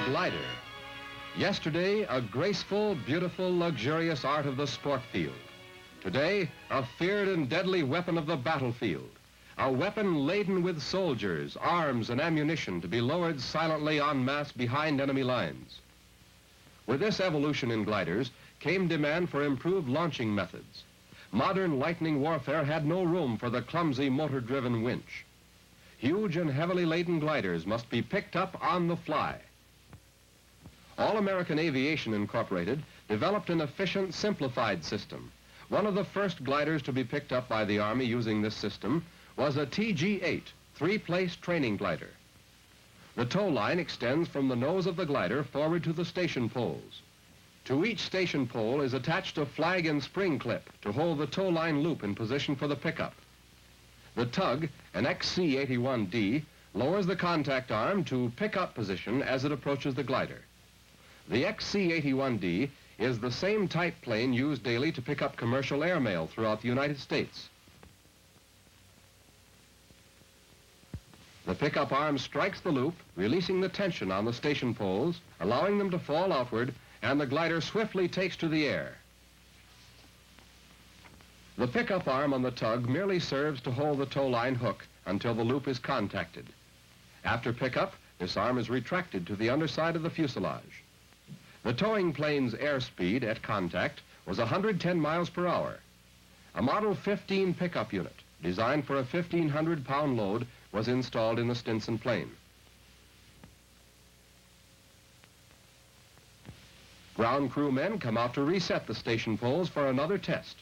glider. Yesterday, a graceful, beautiful, luxurious art of the sport field. Today, a feared and deadly weapon of the battlefield. A weapon laden with soldiers, arms, and ammunition to be lowered silently en masse behind enemy lines. With this evolution in gliders came demand for improved launching methods. Modern lightning warfare had no room for the clumsy motor-driven winch. Huge and heavily laden gliders must be picked up on the fly. All American Aviation Incorporated developed an efficient, simplified system. One of the first gliders to be picked up by the Army using this system was a TG-8, three-place training glider. The tow line extends from the nose of the glider forward to the station poles. To each station pole is attached a flag and spring clip to hold the tow line loop in position for the pickup. The tug, an XC-81D, lowers the contact arm to pick-up position as it approaches the glider. The XC-81D is the same type plane used daily to pick up commercial airmail throughout the United States. The pickup arm strikes the loop, releasing the tension on the station poles, allowing them to fall outward, and the glider swiftly takes to the air. The pickup arm on the tug merely serves to hold the tow line hook until the loop is contacted. After pickup, this arm is retracted to the underside of the fuselage. The towing plane's airspeed at contact was 110 miles per hour. A Model 15 pickup unit, designed for a 1,500-pound load, was installed in the Stinson plane. Ground crew men come out to reset the station poles for another test.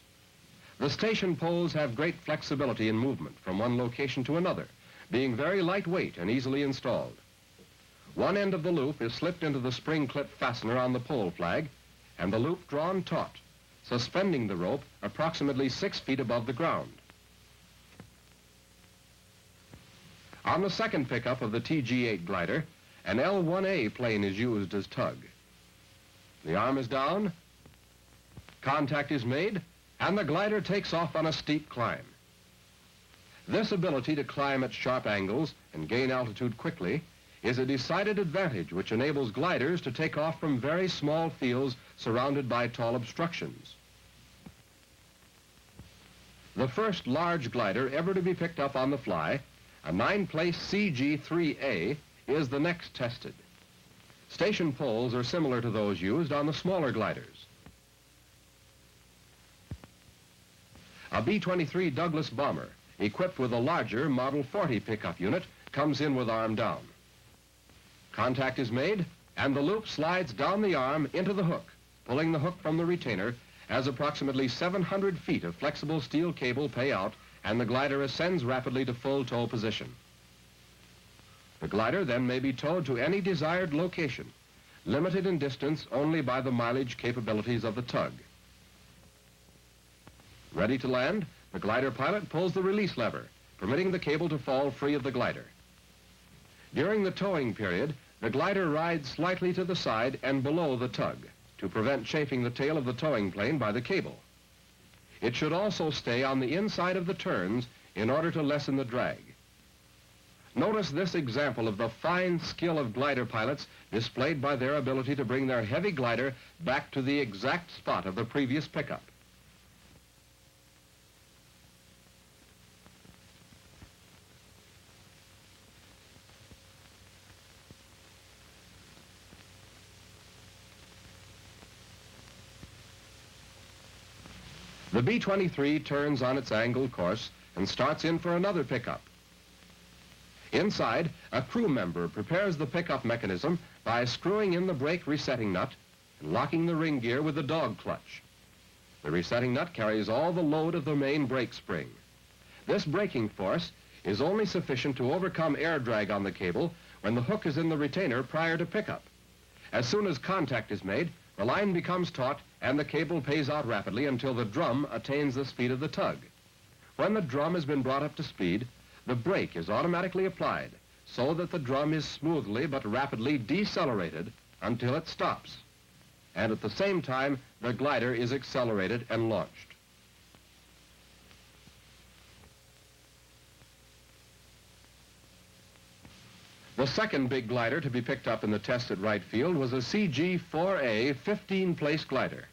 The station poles have great flexibility in movement from one location to another, being very lightweight and easily installed. One end of the loop is slipped into the spring clip fastener on the pole flag, and the loop drawn taut, suspending the rope approximately 6 feet above the ground. On the second pickup of the TG-8 glider, an L-1A plane is used as tug. The arm is down, contact is made, and the glider takes off on a steep climb. This ability to climb at sharp angles and gain altitude quickly is a decided advantage which enables gliders to take off from very small fields surrounded by tall obstructions. The first large glider ever to be picked up on the fly, a 9-place CG-3A, is the next tested. Station poles are similar to those used on the smaller gliders. A B-23 Douglas bomber, equipped with a larger Model 40 pickup unit, comes in with arm down. Contact is made, and the loop slides down the arm into the hook, pulling the hook from the retainer as approximately 700 feet of flexible steel cable pay out, and the glider ascends rapidly to full tow position. The glider then may be towed to any desired location, limited in distance only by the mileage capabilities of the tug. Ready to land, the glider pilot pulls the release lever, permitting the cable to fall free of the glider. During the towing period, the glider rides slightly to the side and below the tug to prevent chafing the tail of the towing plane by the cable. It should also stay on the inside of the turns in order to lessen the drag. Notice this example of the fine skill of glider pilots displayed by their ability to bring their heavy glider back to the exact spot of the previous pickup. The B-23 turns on its angled course and starts in for another pickup. Inside, a crew member prepares the pickup mechanism by screwing in the brake resetting nut and locking the ring gear with the dog clutch. The resetting nut carries all the load of the main brake spring. This braking force is only sufficient to overcome air drag on the cable when the hook is in the retainer prior to pickup. As soon as contact is made, the line becomes taut and the cable pays out rapidly until the drum attains the speed of the tug. When the drum has been brought up to speed, the brake is automatically applied so that the drum is smoothly but rapidly decelerated until it stops. And at the same time, the glider is accelerated and launched. The second big glider to be picked up in the test at Wright Field was a CG-4A 15-place glider.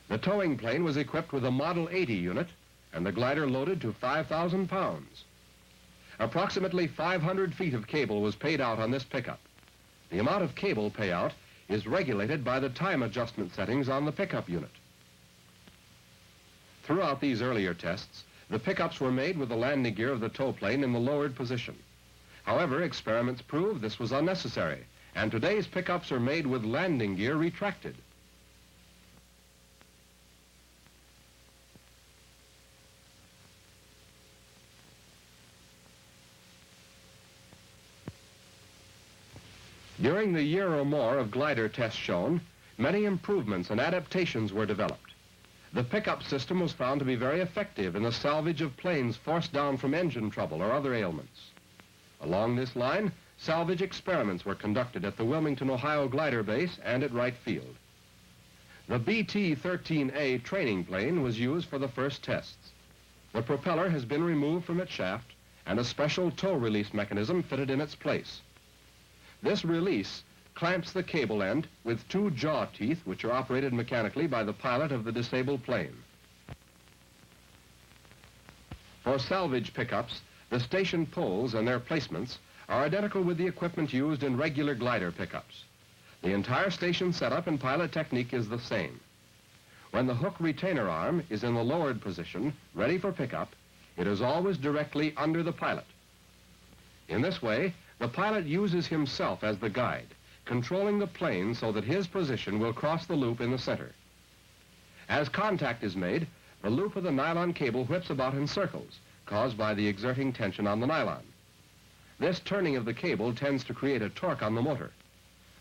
The towing plane was equipped with a Model 80 unit, and the glider loaded to 5,000 pounds. Approximately 500 feet of cable was paid out on this pickup. The amount of cable payout is regulated by the time adjustment settings on the pickup unit. Throughout these earlier tests, the pickups were made with the landing gear of the tow plane in the lowered position. However, experiments proved this was unnecessary, and today's pickups are made with landing gear retracted. During the year or more of glider tests shown, many improvements and adaptations were developed. The pickup system was found to be very effective in the salvage of planes forced down from engine trouble or other ailments. Along this line, salvage experiments were conducted at the Wilmington, Ohio glider base and at Wright Field. The BT-13A training plane was used for the first tests. The propeller has been removed from its shaft and a special tow release mechanism fitted in its place. This release clamps the cable end with two jaw teeth which are operated mechanically by the pilot of the disabled plane. For salvage pickups, the station poles and their placements are identical with the equipment used in regular glider pickups. The entire station setup and pilot technique is the same. When the hook retainer arm is in the lowered position, ready for pickup, it is always directly under the pilot. In this way, the pilot uses himself as the guide, controlling the plane so that his position will cross the loop in the center. As contact is made, the loop of the nylon cable whips about in circles, caused by the exerting tension on the nylon. This turning of the cable tends to create a torque on the motor.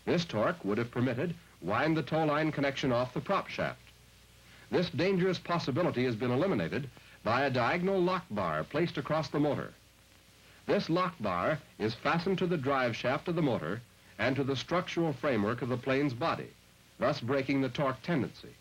This torque would, if permitted, wind the tow line connection off the prop shaft. This dangerous possibility has been eliminated by a diagonal lock bar placed across the motor. This lock bar is fastened to the drive shaft of the motor and to the structural framework of the plane's body, thus breaking the torque tendency.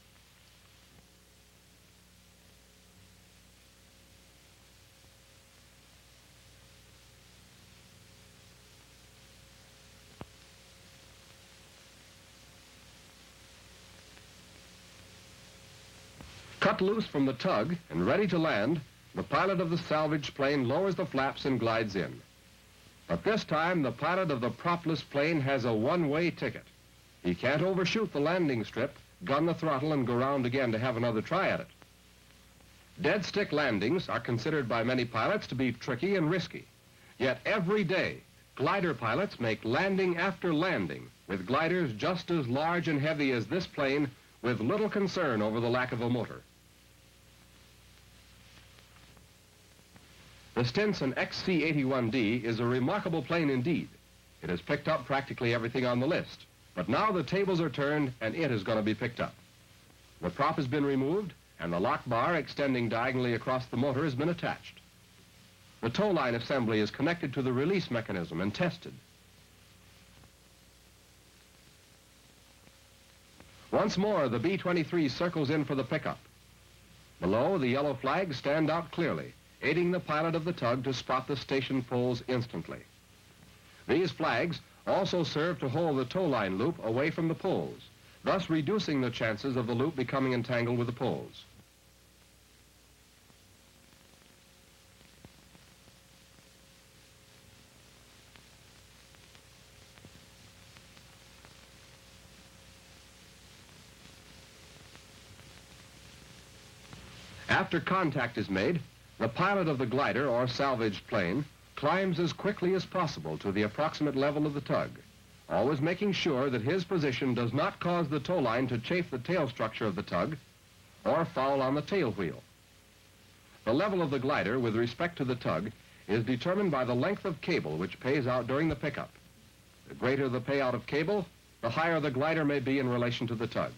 Cut loose from the tug and ready to land, the pilot of the salvage plane lowers the flaps and glides in. But this time, the pilot of the propless plane has a one-way ticket. He can't overshoot the landing strip, gun the throttle, and go round again to have another try at it. Dead stick landings are considered by many pilots to be tricky and risky. Yet every day, glider pilots make landing after landing with gliders just as large and heavy as this plane, with little concern over the lack of a motor. The Stinson XC-81D is a remarkable plane indeed. It has picked up practically everything on the list, but now the tables are turned and it is going to be picked up. The prop has been removed and the lock bar extending diagonally across the motor has been attached. The tow line assembly is connected to the release mechanism and tested. Once more, the B-23 circles in for the pickup. Below, the yellow flags stand out clearly, aiding the pilot of the tug to spot the station poles instantly. These flags also serve to hold the tow line loop away from the poles, thus reducing the chances of the loop becoming entangled with the poles. After contact is made, the pilot of the glider or salvaged plane climbs as quickly as possible to the approximate level of the tug, always making sure that his position does not cause the tow line to chafe the tail structure of the tug or foul on the tail wheel. The level of the glider with respect to the tug is determined by the length of cable which pays out during the pickup. The greater the payout of cable, the higher the glider may be in relation to the tug.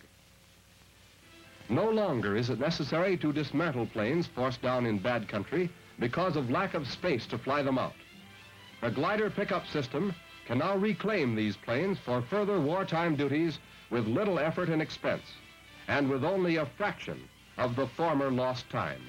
No longer is it necessary to dismantle planes forced down in bad country because of lack of space to fly them out. The glider pickup system can now reclaim these planes for further wartime duties with little effort and expense, and with only a fraction of the former lost time.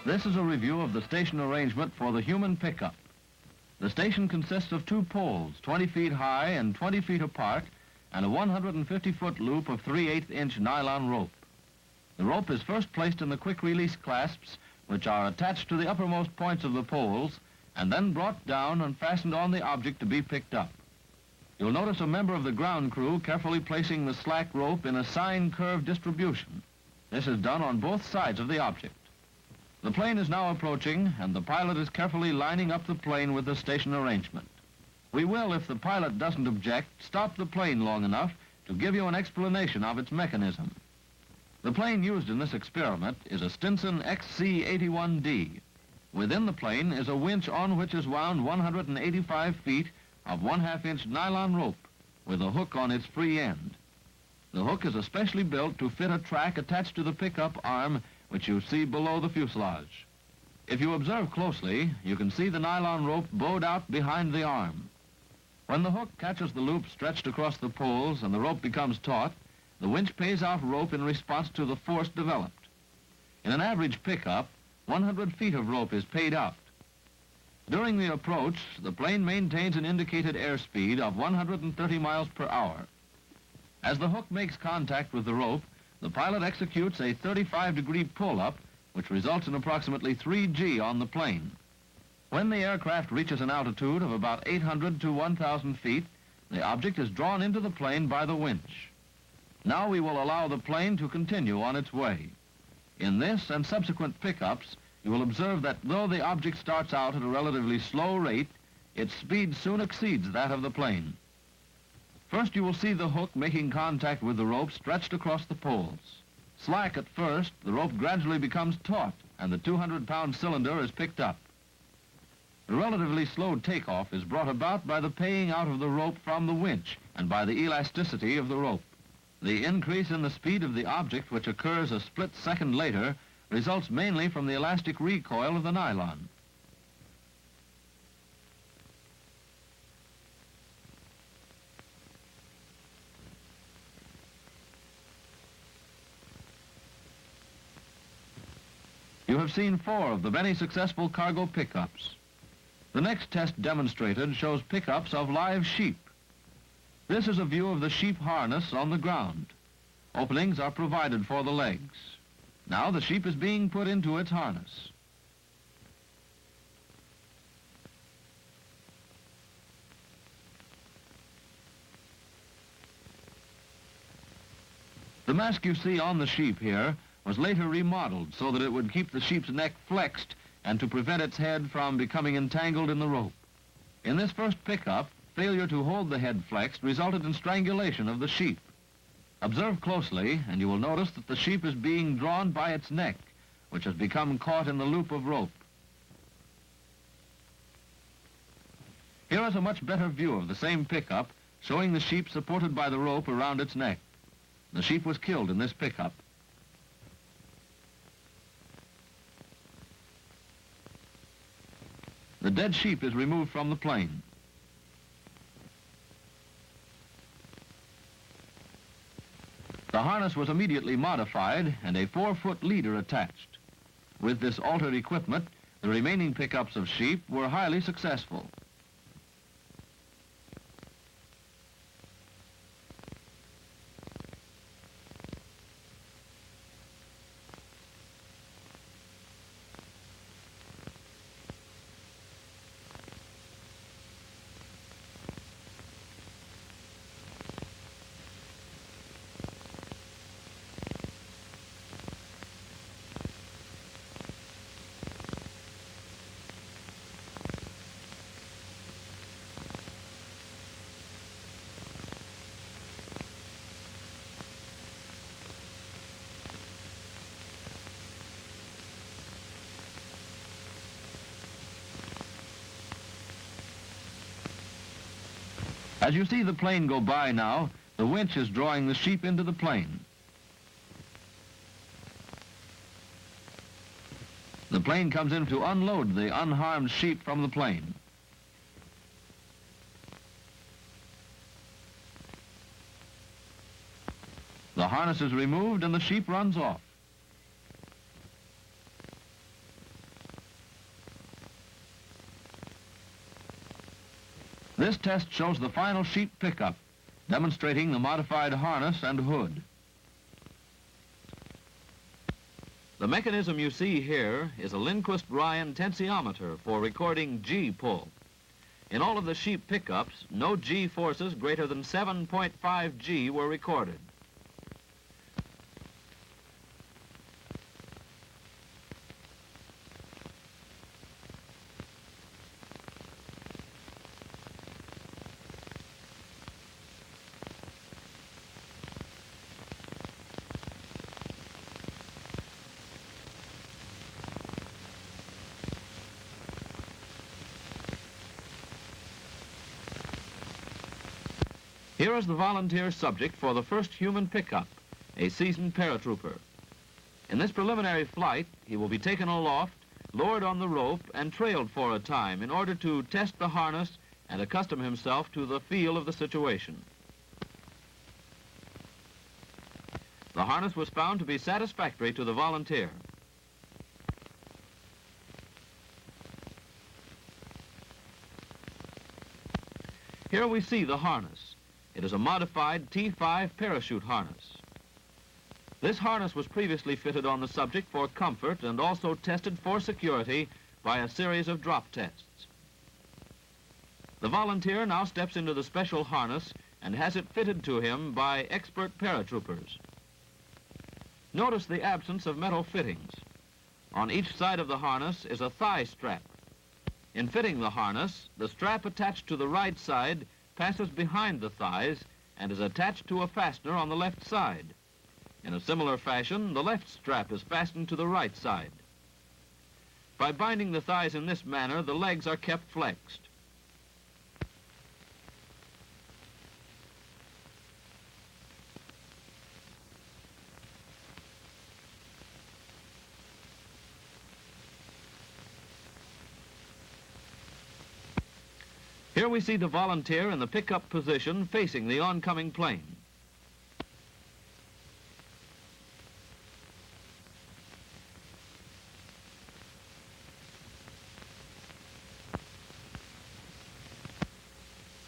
This is a review of the station arrangement for the human pickup. The station consists of two poles, 20 feet high and 20 feet apart, and a 150-foot loop of 3/8-inch nylon rope. The rope is first placed in the quick-release clasps, which are attached to the uppermost points of the poles, and then brought down and fastened on the object to be picked up. You'll notice a member of the ground crew carefully placing the slack rope in a sine curve distribution. This is done on both sides of the object. The plane is now approaching, and the pilot is carefully lining up the plane with the station arrangement. We will, if the pilot doesn't object, stop the plane long enough to give you an explanation of its mechanism. The plane used in this experiment is a Stinson XC-81D. Within the plane is a winch on which is wound 185 feet of 1/2-inch nylon rope with a hook on its free end. The hook is especially built to fit a track attached to the pickup arm, which you see below the fuselage. If you observe closely, you can see the nylon rope bowed out behind the arm. When the hook catches the loop stretched across the poles and the rope becomes taut, the winch pays out rope in response to the force developed. In an average pickup, 100 feet of rope is paid out. During the approach, the plane maintains an indicated airspeed of 130 miles per hour. As the hook makes contact with the rope, the pilot executes a 35-degree pull-up, which results in approximately 3 G on the plane. When the aircraft reaches an altitude of about 800 to 1,000 feet, the object is drawn into the plane by the winch. Now we will allow the plane to continue on its way. In this and subsequent pickups, you will observe that though the object starts out at a relatively slow rate, its speed soon exceeds that of the plane. First, you will see the hook making contact with the rope stretched across the poles. Slack at first, the rope gradually becomes taut, and the 200-pound cylinder is picked up. The relatively slow takeoff is brought about by the paying out of the rope from the winch and by the elasticity of the rope. The increase in the speed of the object, which occurs a split second later, results mainly from the elastic recoil of the nylon. You have seen 4 of the many successful cargo pickups. The next test demonstrated shows pickups of live sheep. This is a view of the sheep harness on the ground. Openings are provided for the legs. Now the sheep is being put into its harness. The mask you see on the sheep here was later remodeled so that it would keep the sheep's neck flexed and to prevent its head from becoming entangled in the rope. In this first pickup, failure to hold the head flexed resulted in strangulation of the sheep. Observe closely, and you will notice that the sheep is being drawn by its neck, which has become caught in the loop of rope. Here is a much better view of the same pickup, showing the sheep supported by the rope around its neck. The sheep was killed in this pickup. The dead sheep is removed from the plane. The harness was immediately modified and a 4-foot leader attached. With this altered equipment, the remaining pickups of sheep were highly successful. As you see the plane go by now, the winch is drawing the sheep into the plane. The plane comes in to unload the unharmed sheep from the plane. The harness is removed and the sheep runs off. This test shows the final sheep pickup, demonstrating the modified harness and hood. The mechanism you see here is a Lindquist-Ryan tensiometer for recording G-pull. In all of the sheep pickups, no G forces greater than 7.5 G were recorded. Here is the volunteer subject for the first human pickup, a seasoned paratrooper. In this preliminary flight, he will be taken aloft, lowered on the rope, and trailed for a time in order to test the harness and accustom himself to the feel of the situation. The harness was found to be satisfactory to the volunteer. Here we see the harness. It is a modified T5 parachute harness. This harness was previously fitted on the subject for comfort and also tested for security by a series of drop tests. The volunteer now steps into the special harness and has it fitted to him by expert paratroopers. Notice the absence of metal fittings. On each side of the harness is a thigh strap. In fitting the harness, the strap attached to the right side passes behind the thighs and is attached to a fastener on the left side. In a similar fashion, the left strap is fastened to the right side. By binding the thighs in this manner, the legs are kept flexed. Here we see the volunteer in the pickup position facing the oncoming plane.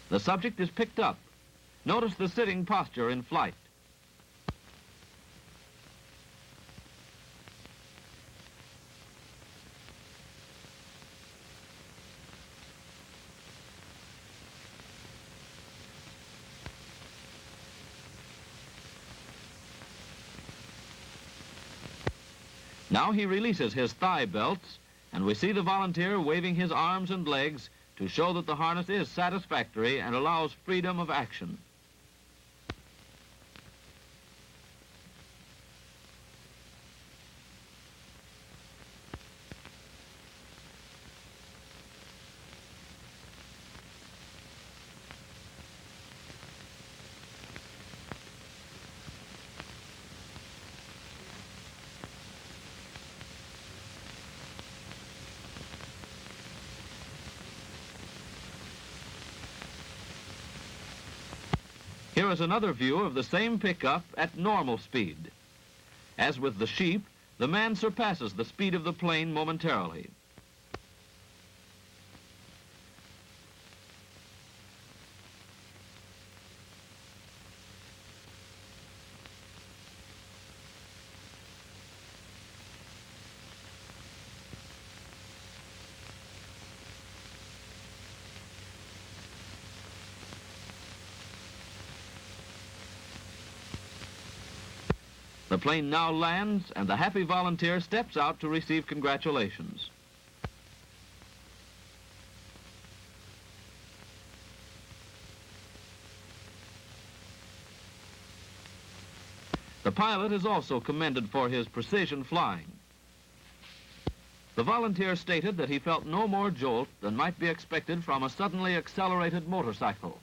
The subject is picked up. Notice the sitting posture in flight. Now he releases his thigh belts, and we see the volunteer waving his arms and legs to show that the harness is satisfactory and allows freedom of action. Here is another view of the same pickup at normal speed. As with the sheep, the man surpasses the speed of the plane momentarily. The plane now lands, and the happy volunteer steps out to receive congratulations. The pilot is also commended for his precision flying. The volunteer stated that he felt no more jolt than might be expected from a suddenly accelerated motorcycle.